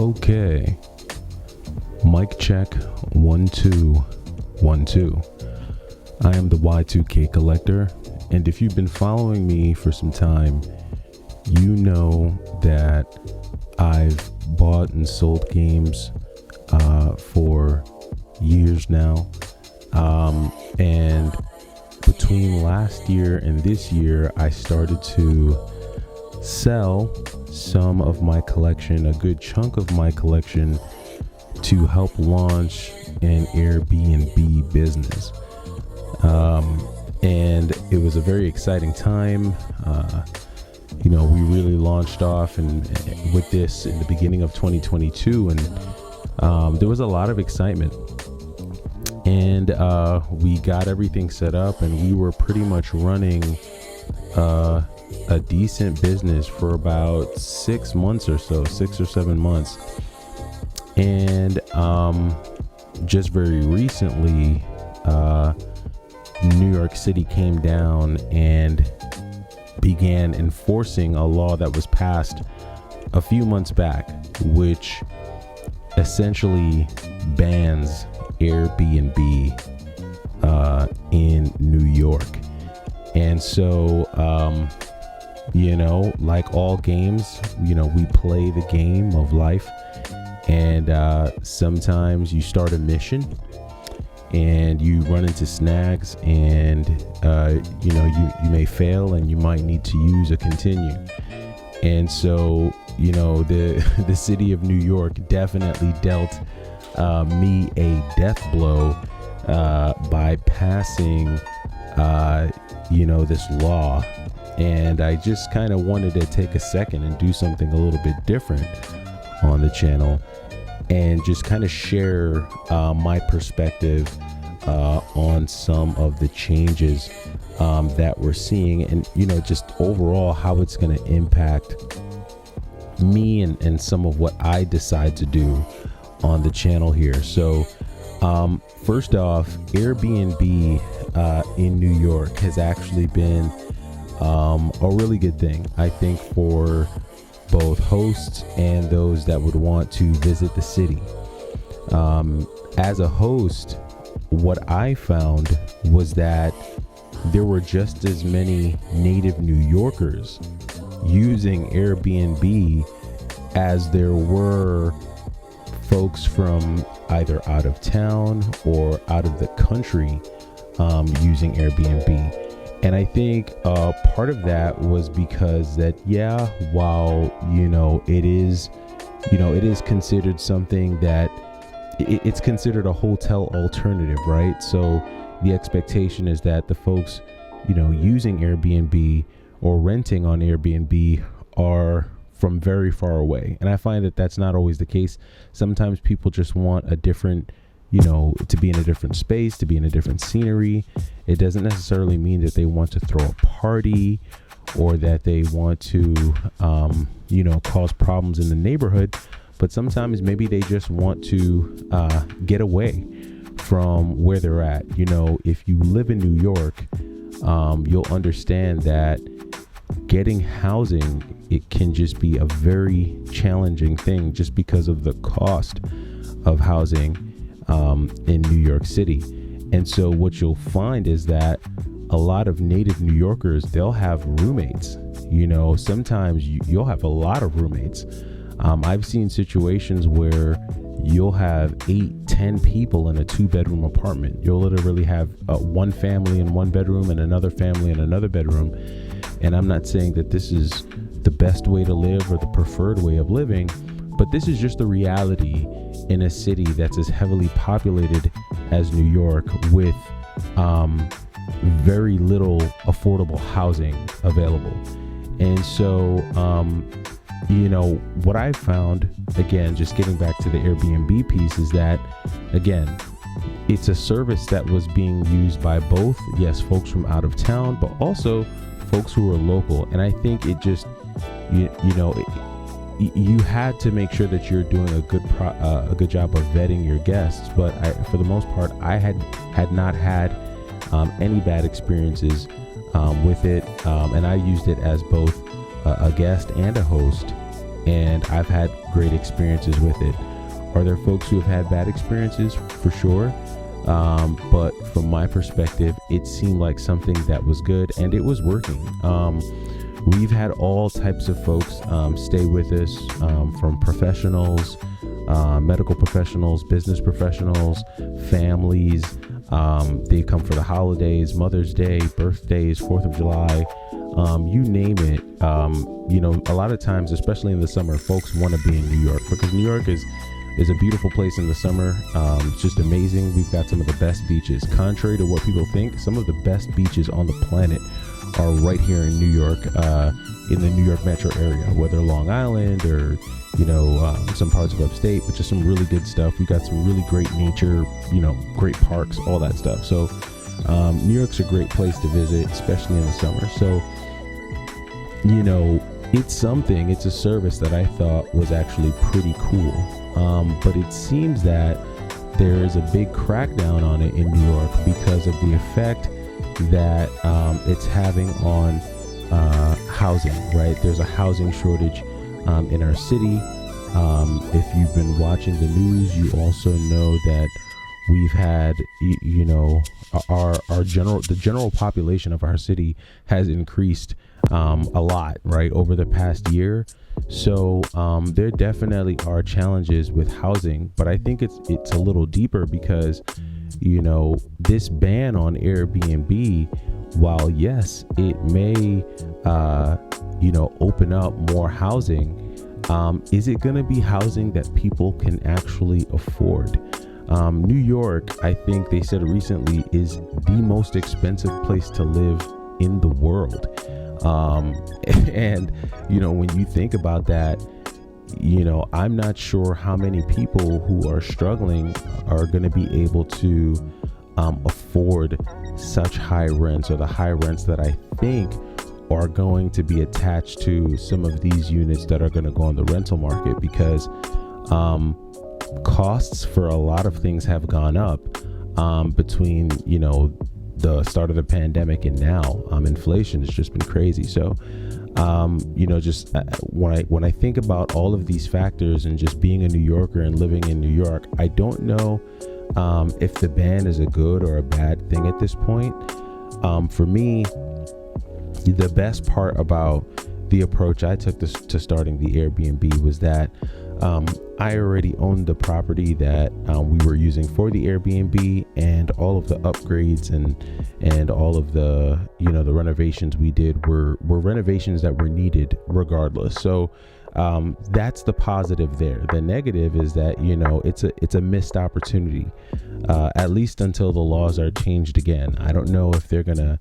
Okay. Mic check 1 2 1 2. I am the Y2K collector, and if you've been following me for some time, you know that I've bought and sold games for years now. And between last year and this year, I started to sell some of my collection, a good chunk of my collection, to help launch an Airbnb business. And it was a very exciting time. We really launched off with this in the beginning of 2022, and there was a lot of excitement. And we got everything set up, and we were pretty much running a decent business for about 6 months or so, 6 or 7 months. And just very recently, New York City came down and began enforcing a law that was passed a few months back, which essentially bans Airbnb in New York. And so, like all games, we play the game of life, and sometimes you start a mission and you run into snags, and you may fail, and you might need to use a continue. And so the city of New York definitely dealt me a death blow by passing this law. And I just kind of wanted to take a second and do something a little bit different on the channel, and just kind of share my perspective on some of the changes that we're seeing, and just overall how it's going to impact me and some of what I decide to do on the channel here. So first off, Airbnb in New York has actually been a really good thing, I think, for both hosts and those that would want to visit the city. As a host, what I found was that there were just as many native New Yorkers using Airbnb as there were folks from either out of town or out of the country using Airbnb. And I think part of that was because that, while it is considered something that it's considered a hotel alternative, right? So the expectation is that the folks using Airbnb or renting on Airbnb are from very far away, and I find that that's not always the case. Sometimes people just want a different to be in a different space, to be in a different scenery. It doesn't necessarily mean that they want to throw a party or that they want to, cause problems in the neighborhood. But sometimes maybe they just want to get away from where they're at. If you live in New York, you'll understand that getting housing, it can just be a very challenging thing just because of the cost of housing in New York City. And so what you'll find is that a lot of native New Yorkers, they'll have roommates. Sometimes you'll have a lot of roommates. I've seen situations where you'll have 8-10 people in a 2-bedroom apartment. You'll literally have one family in one bedroom and another family in another bedroom. And I'm not saying that this is the best way to live or the preferred way of living, but this is just the reality in a city that's as heavily populated as New York, with very little affordable housing available. And so, what I found, again, just getting back to the Airbnb piece, is that, again, it's a service that was being used by both, yes, folks from out of town, but also folks who are local. And I think it just, you had to make sure that you're doing a good job of vetting your guests. But for the most part, I had not had any bad experiences with it, and I used it as both a guest and a host. and I've had great experiences with it. Are there folks who have had bad experiences? For sure. But from my perspective, it seemed like something that was good, and it was working. We've had all types of folks stay with us, from professionals, medical professionals, business professionals, families. They come for the holidays, Mother's Day, birthdays, 4th of July, you name it. A lot of times, especially in the summer, folks want to be in New York because New York is a beautiful place in the summer. It's just amazing. We've got some of the best beaches. Contrary to what people think, some of the best beaches on the planet are right here in New York, in the New York metro area, whether Long Island or, some parts of upstate, but just some really good stuff. We've got some really great nature, great parks, all that stuff. So New York's a great place to visit, especially in the summer. So, it's a service that I thought was actually pretty cool. But it seems that there is a big crackdown on it in New York because of the effect that it's having on housing, right? There's a housing shortage in our city. If you've been watching the news, you also know that we've had, the general population of our city has increased a lot, right, over the past year. So there definitely are challenges with housing, but I think it's a little deeper because, this ban on Airbnb, while yes, it may, open up more housing, is it going to be housing that people can actually afford? New York, I think they said recently, is the most expensive place to live in the world. And, when you think about that, I'm not sure how many people who are struggling are going to be able to afford such high rents, or the high rents that I think are going to be attached to some of these units that are going to go on the rental market, because costs for a lot of things have gone up between, the start of the pandemic and now. Inflation has just been crazy. So, when I think about all of these factors and just being a New Yorker and living in New York, I don't know if the ban is a good or a bad thing at this point. For me, the best part about the approach I took to starting the Airbnb was that I already owned the property that we were using for the Airbnb, and all of the upgrades and all of the the renovations we did were renovations that were needed regardless. So that's the positive there. The negative is that it's a missed opportunity, at least until the laws are changed again. I don't know if they're gonna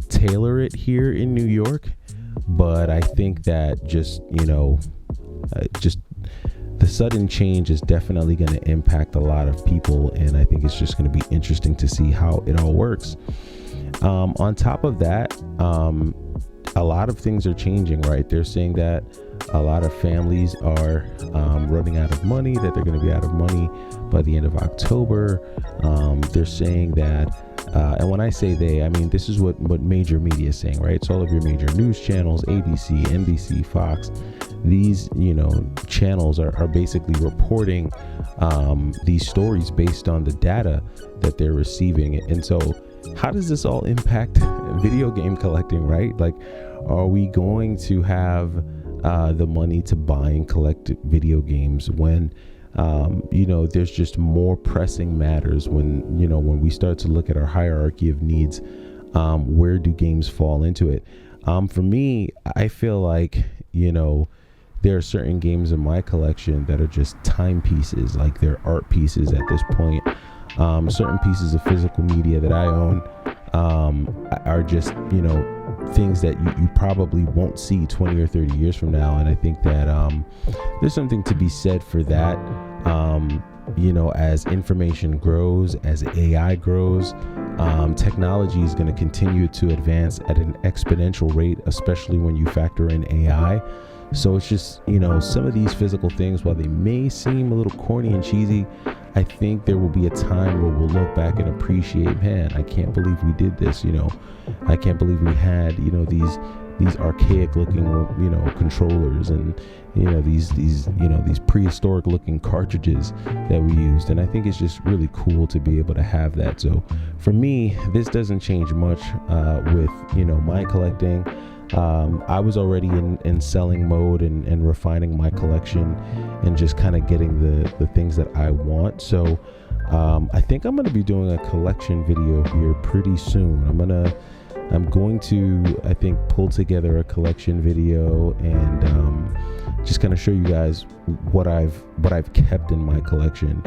tailor it here in New York, but I think that just the sudden change is definitely going to impact a lot of people, and I think it's just going to be interesting to see how it all works. On top of that, a lot of things are changing, right? They're saying that a lot of families are running out of money, that they're going to be out of money by the end of October. They're saying that, and when I say they, I mean this is what major media is saying, right? It's all of your major news channels, ABC, NBC, Fox. These channels are basically reporting these stories based on the data that they're receiving. And so how does this all impact video game collecting, right? Like, are we going to have the money to buy and collect video games when there's just more pressing matters, when we start to look at our hierarchy of needs? Where do games fall into it? For me, I feel like there are certain games in my collection that are just timepieces, like they're art pieces at this point. Certain pieces of physical media that I own are just, things that you probably won't see 20 or 30 years from now. And I think that there's something to be said for that. As information grows, as AI grows, technology is going to continue to advance at an exponential rate, especially when you factor in AI. So it's just, some of these physical things, while they may seem a little corny and cheesy, I think there will be a time where we'll look back and appreciate, man, I can't believe we did this, I can't believe we had, these archaic looking, controllers, and these prehistoric looking cartridges that we used. And I think it's just really cool to be able to have that. So for me, this doesn't change much with my collecting. I was already in selling mode and refining my collection and just kind of getting the things that I want. So I think I'm going to be doing a collection video here pretty soon. I'm going to, I think, pull together a collection video and just kind of show you guys what I've kept in my collection.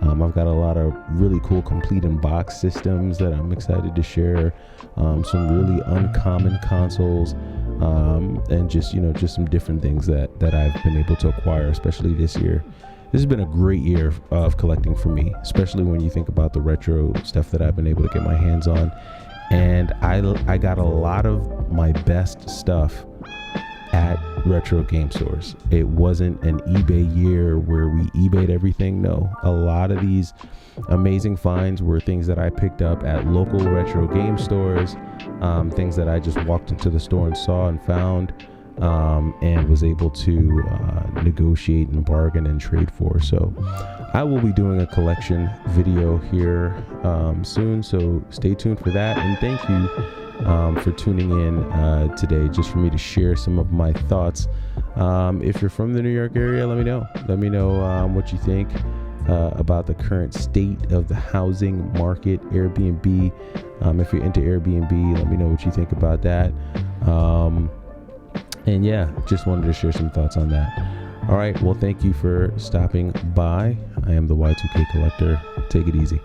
I've got a lot of really cool complete in box systems that I'm excited to share. Some really uncommon consoles, and just some different things that I've been able to acquire, especially this year. This has been a great year of collecting for me, especially when you think about the retro stuff that I've been able to get my hands on. And I got a lot of my best stuff at retro game stores. It wasn't an eBay year where we eBayed everything. No, a lot of these amazing finds were things that I picked up at local retro game stores, things that I just walked into the store and saw and found, and was able to negotiate and bargain and trade for. So I will be doing a collection video here soon, so stay tuned for that. And thank you for tuning in today, just for me to share some of my thoughts. If you're from the New York area, let me know what you think about the current state of the housing market, Airbnb. If you're into Airbnb, let me know what you think about that. And yeah, just wanted to share some thoughts on that. All right, well, thank you for stopping by. I am the Y2K Collector. Take it easy.